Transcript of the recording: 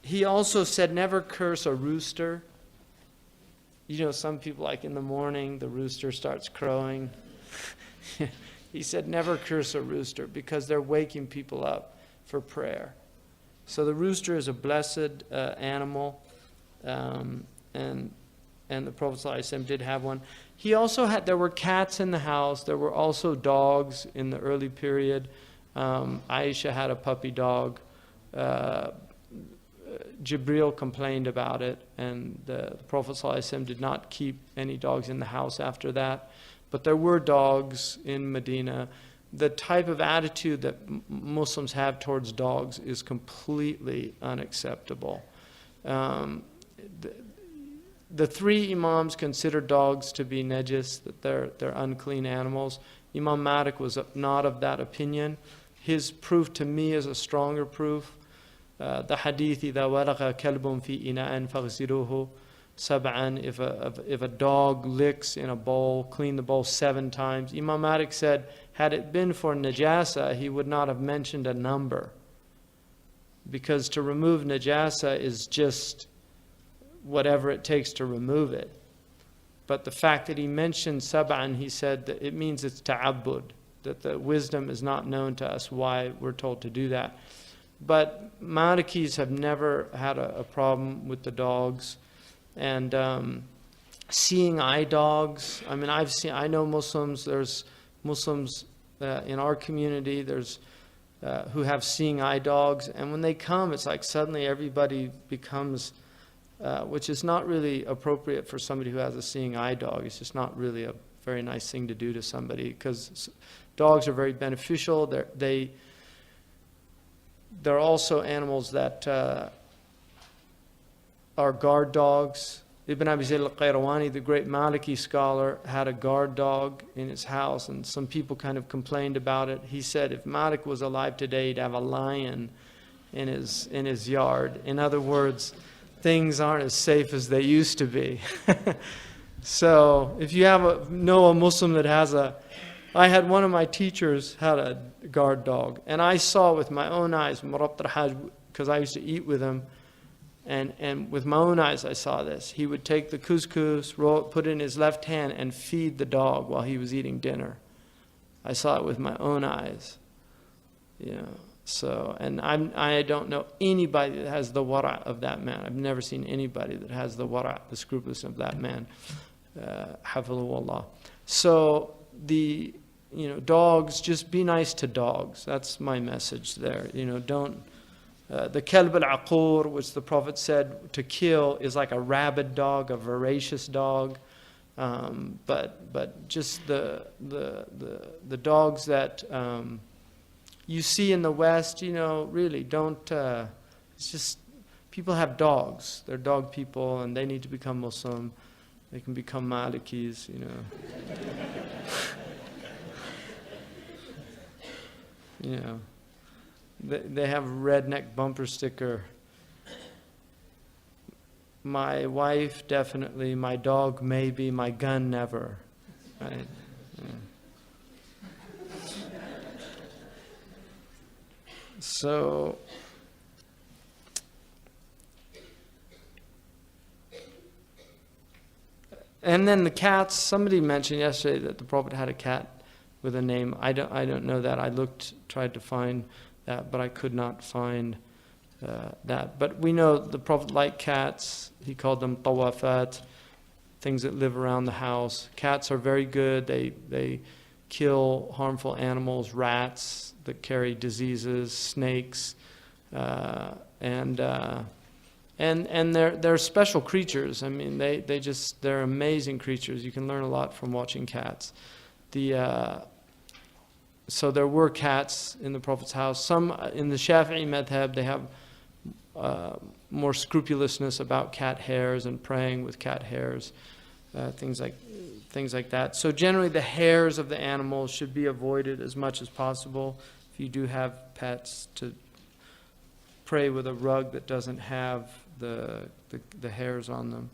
He also said never curse a rooster. You know, some people, like in the morning, the rooster starts crowing. He said never curse a rooster because they're waking people up for prayer. So the rooster is a blessed animal, and the Prophet ﷺ did have one. He also had, there were cats in the house. There were also dogs in the early period. Aisha had a puppy dog. Jibril complained about it, and the Prophet ﷺ did not keep any dogs in the house after that. But there were dogs in Medina. The type of attitude that Muslims have towards dogs is completely unacceptable. The three Imams consider dogs to be najis, that they're unclean animals. Imam Malik was not of that opinion. His proof to me is a stronger proof. The hadith, إِذَا وَلَغَ كَلْبٌ فِي إِنَاءٍ فَاغْسِلُوهُ سَبْعًا, if a dog licks in a bowl, clean the bowl 7 times. Imam Malik said, had it been for najasa, he would not have mentioned a number. Because to remove najasa is just whatever it takes to remove it. But the fact that he mentioned sab'an, he said that it means it's ta'abbud, that the wisdom is not known to us why we're told to do that. But Malikis have never had a problem with the dogs. And seeing eye dogs, I mean, I know Muslims, there's Muslims in our community, there's who have seeing eye dogs. And when they come, it's like suddenly everybody becomes, which is not really appropriate for somebody who has a seeing eye dog. It's just not really a very nice thing to do to somebody, because dogs are very beneficial. They're also animals that are guard dogs. Ibn Abi Zayd al-Qayrawani, the great Maliki scholar, had a guard dog in his house, and some people kind of complained about it. He said if Malik was alive today, he'd have a lion in his yard. In other words, things aren't as safe as they used to be. So if you know a Muslim that has I had one of my teachers had a guard dog, and I saw with my own eyes, because I used to eat with him, and with my own eyes I saw this. He would take the couscous, put it in his left hand, and feed the dog while he was eating dinner. I saw it with my own eyes. You know, so, and I don't know anybody that has the wara' of that man. I've never seen anybody that has the wara', the scrupulousness of that man. Hafidhahu Allah. So dogs, just be nice to dogs. That's my message there. Don't, the kalb al-aqur, which the Prophet said to kill, is like a rabid dog, a voracious dog. But just the dogs that you see in the West, really don't, it's just, people have dogs. They're dog people, and they need to become Muslim. They can become Malikis, They have a redneck bumper sticker. My wife, definitely. My dog, maybe. My gun, never. Right? Yeah. So, and then the cats. Somebody mentioned yesterday that the Prophet had a cat with a name. I don't know that. I tried to find that, but I could not find that. But we know the Prophet liked cats. He called them tawafat, things that live around the house. Cats are very good. They kill harmful animals, rats that carry diseases, snakes, and they're special creatures. I mean, they're amazing creatures. You can learn a lot from watching cats. So there were cats in the Prophet's house. Some in the Shafi'i madhab, they have more scrupulousness about cat hairs and praying with cat hairs, things things like that. So generally the hairs of the animals should be avoided as much as possible. If you do have pets, to pray with a rug that doesn't have the hairs on them.